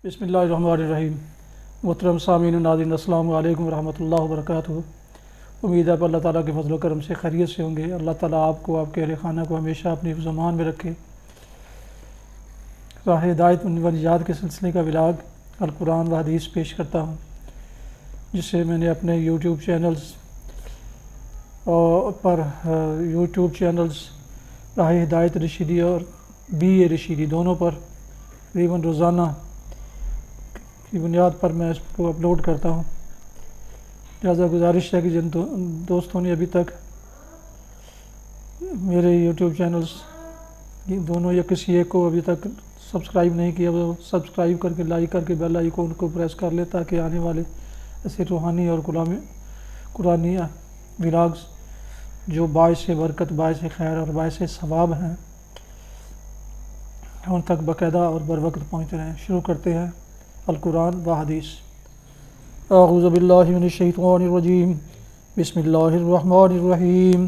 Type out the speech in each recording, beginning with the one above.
بسم اللہ الرحمن الرحیم۔ محترم سامعین و ناظرین، السلام علیکم ورحمۃ اللہ وبرکاتہ۔ امید ہے کہ اللہ تعالیٰ کے فضل و کرم سے خیریت سے ہوں گے۔ اللہ تعالیٰ آپ کو، آپ کے اہل خانہ کو ہمیشہ اپنی حفظ و امان میں رکھے۔ راہ ہدایت و نجات کے سلسلے کا ولاگ القرآن و حدیث پیش کرتا ہوں، جسے میں نے اپنے یوٹیوب چینلز راہ ہدایت رشیدی اور BA رشیدی دونوں پر تقریباً روزانہ کی بنیاد پر میں اس کو اپلوڈ کرتا ہوں۔ لہٰذا گزارش ہے کہ جن دوستوں نے ابھی تک میرے یوٹیوب چینلز دونوں یا کسی ایک کو ابھی تک سبسکرائب نہیں کیا، وہ سبسکرائب کر کے لائک کر کے بیل آئیکن کو پریس کر لے، تاکہ آنے والے ایسے روحانی اور قرآنی ولاگز جو باعث برکت، باعث خیر اور باعث ثواب ہیں، ان تک باقاعدہ اور بروقت پہنچ رہے ہیں۔ شروع کرتے ہیں القرآن و حدیث۔ اعوذ باللہ من الشیطان الرجیم، بسم اللہ الرحمن الرحیم۔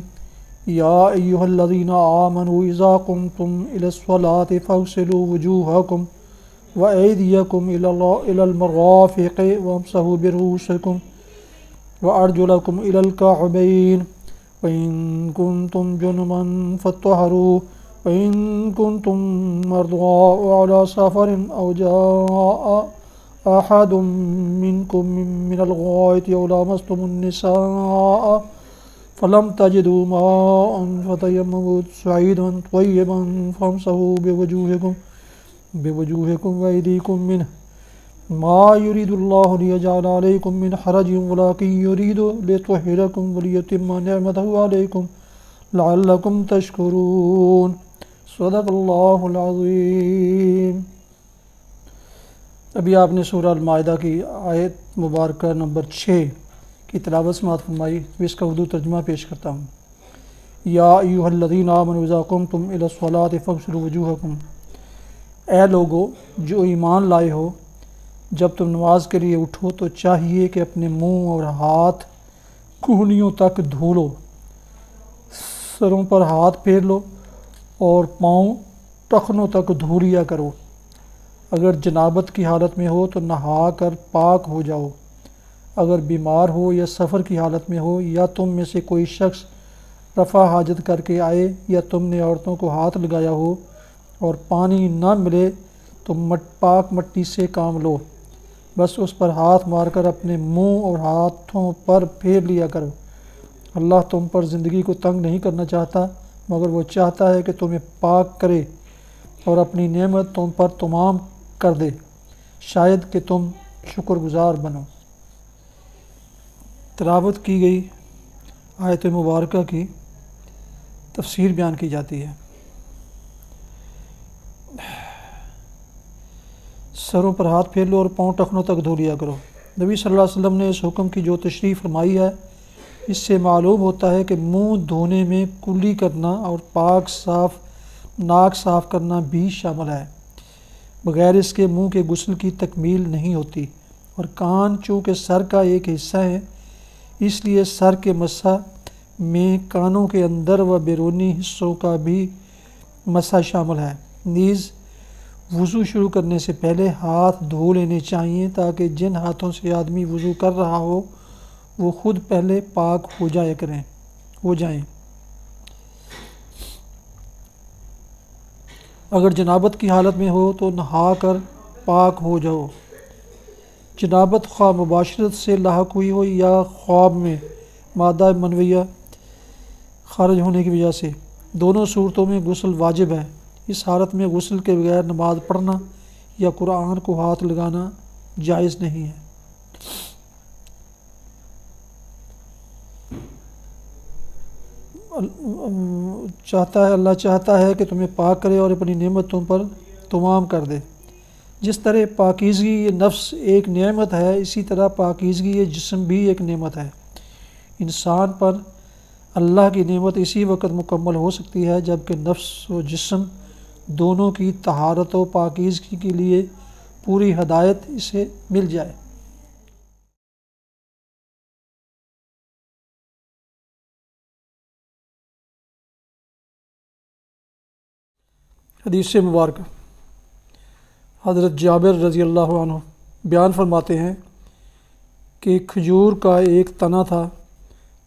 یا ایہا الذین آمنوا اذا قمتم الی الصلاۃ فاغسلوا وجوہکم وایدیکم الی المرافق وامسحوا برؤوسکم وارجلکم الی الکعبین وإن كنتم جنبا فاطهروا وإن كنتم مرضى أو على سفر أو جاء أحد منكم من الغائط أو لامستم النساء فلم تجدوا ماء فتيمموا صعيدا طيبا فامسحوا بوجوهكم وأيديكم منه ما يريد الله ليجعل عليكم من حرج ولكن يريد ليطهركم وليتم نعمته عليكم لعلكم تشكرون۔ صدق اللہ العظیم۔ ابھی آپ نے سورہ المائدہ کی آیت مبارکہ نمبر 6 کی تلاوت سماعت فرمائی۔ اس کا اردو ترجمہ پیش کرتا ہوں۔ یا ایھا الذین آمنوا اذا قمتم الی الصلاۃ فاغسلوا وجوہکم، اے لوگو جو ایمان لائے ہو، جب تم نماز کے لیے اٹھو تو چاہیے کہ اپنے منہ اور ہاتھ کہنیوں تک دھو لو، سروں پر ہاتھ پھیر لو اور پاؤں ٹخنوں تک دھو لیا کرو۔ اگر جنابت کی حالت میں ہو تو نہا کر پاک ہو جاؤ۔ اگر بیمار ہو یا سفر کی حالت میں ہو، یا تم میں سے کوئی شخص رفع حاجت کر کے آئے، یا تم نے عورتوں کو ہاتھ لگایا ہو اور پانی نہ ملے تو پاک مٹی سے کام لو، بس اس پر ہاتھ مار کر اپنے منہ اور ہاتھوں پر پھیر لیا کرو۔ اللہ تم پر زندگی کو تنگ نہیں کرنا چاہتا، مگر وہ چاہتا ہے کہ تمہیں پاک کرے اور اپنی نعمت تم پر تمام کر دے، شاید کہ تم شکر گزار بنو۔ تلاوت کی گئی آیت مبارکہ کی تفسیر بیان کی جاتی ہے۔ سروں پر ہاتھ پھیر لو اور پاؤں ٹخنوں تک دھو لیا کرو۔ نبی صلی اللہ علیہ وسلم نے اس حکم کی جو تشریح فرمائی ہے، اس سے معلوم ہوتا ہے کہ منہ دھونے میں کلی کرنا اور ناک صاف کرنا بھی شامل ہے۔ بغیر اس کے منہ کے غسل کی تکمیل نہیں ہوتی، اور کان چونکہ سر کا ایک حصہ ہیں، اس لیے سر کے مسح میں کانوں کے اندر و بیرونی حصوں کا بھی مسح شامل ہے۔ نیز وضو شروع کرنے سے پہلے ہاتھ دھو لینے چاہیے، تاکہ جن ہاتھوں سے آدمی وضو کر رہا ہو وہ خود پہلے پاک ہو جائیں۔ اگر جنابت کی حالت میں ہو تو نہا کر پاک ہو جاؤ۔ جنابت خواہ مباشرت سے لاحق ہوئی ہو یا خواب میں مادہ منویہ خارج ہونے کی وجہ سے، دونوں صورتوں میں غسل واجب ہے۔ اس حالت میں غسل کے بغیر نماز پڑھنا یا قرآن کو ہاتھ لگانا جائز نہیں ہے۔ اللہ چاہتا ہے کہ تمہیں پاک کرے اور اپنی نعمت تم پر تمام کر دے۔ جس طرح پاکیزگی نفس ایک نعمت ہے، اسی طرح پاکیزگی جسم بھی ایک نعمت ہے۔ انسان پر اللہ کی نعمت اسی وقت مکمل ہو سکتی ہے جب کہ نفس و جسم دونوں کی طہارت و پاکیزگی کے لیے پوری ہدایت اسے مل جائے۔ حدیث مبارکہ۔ حضرت جابر رضی اللہ عنہ بیان فرماتے ہیں کہ کھجور کا ایک تنا تھا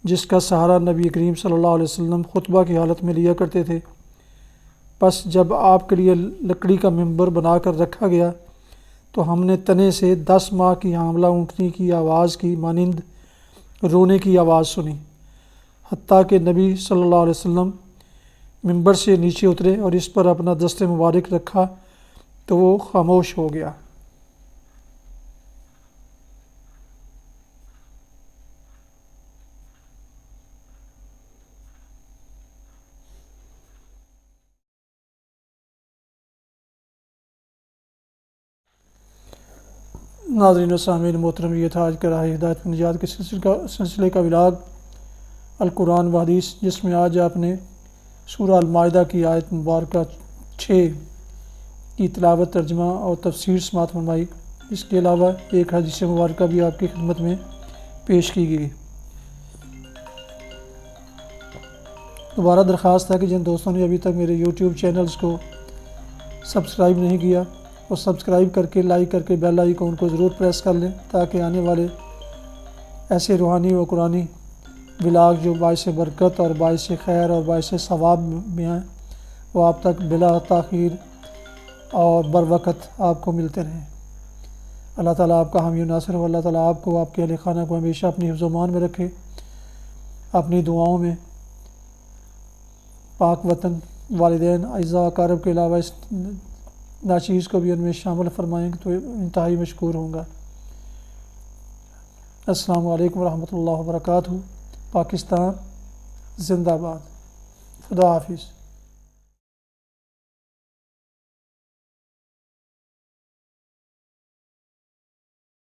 جس کا سہارا نبی کریم صلی اللہ علیہ وسلم خطبہ کی حالت میں لیا کرتے تھے۔ پس جب آپ کے لیے لکڑی کا ممبر بنا کر رکھا گیا تو ہم نے تنے سے 10 ماہ کی حاملہ اونٹنی کی آواز کی مانند رونے کی آواز سنی، حتیٰ کہ نبی صلی اللہ علیہ وسلم ممبر سے نیچے اترے اور اس پر اپنا دست مبارک رکھا تو وہ خاموش ہو گیا۔ ناظرین و سامعین محترم، یہ تھا آج کا راہ ہدایت و نجات کے سلسلے کا ولاگ القرآن و حدیث، جس میں آج آپ نے سورہ المائدہ کی آیت مبارکہ 6 کی تلاوت، ترجمہ اور تفسیر سماعت فرمائی۔ اس کے علاوہ ایک حدیث مبارکہ بھی آپ کی خدمت میں پیش کی گئی۔ دوبارہ درخواست ہے کہ جن دوستوں نے ابھی تک میرے یوٹیوب چینلز کو سبسکرائب نہیں کیا، وہ سبسکرائب کر کے لائک کر کے بیل آئیکن کو ضرور پریس کر لیں، تاکہ آنے والے ایسے روحانی و قرآنی ولاگ جو باعث برکت اور باعث خیر اور باعث ثواب میں ہیں، وہ آپ تک بلا تاخیر اور بر وقت آپ کو ملتے رہیں۔ اللہ تعالیٰ آپ کا حامی و ناصر ہو۔ اللہ تعالیٰ آپ کو، آپ کے اہل خانہ کو ہمیشہ اپنی حفظ و امان میں رکھے، اپنی دعاؤں میں پاک وطن، والدین، اعزاء اقارب کے علاوہ اس ناچیز کو بھی ان میں شامل فرمائیں تو انتہائی مشکور ہوں گا۔ السلام علیکم ورحمۃ اللہ وبرکاتہ۔ پاکستان زندہ باد۔ خدا حافظ۔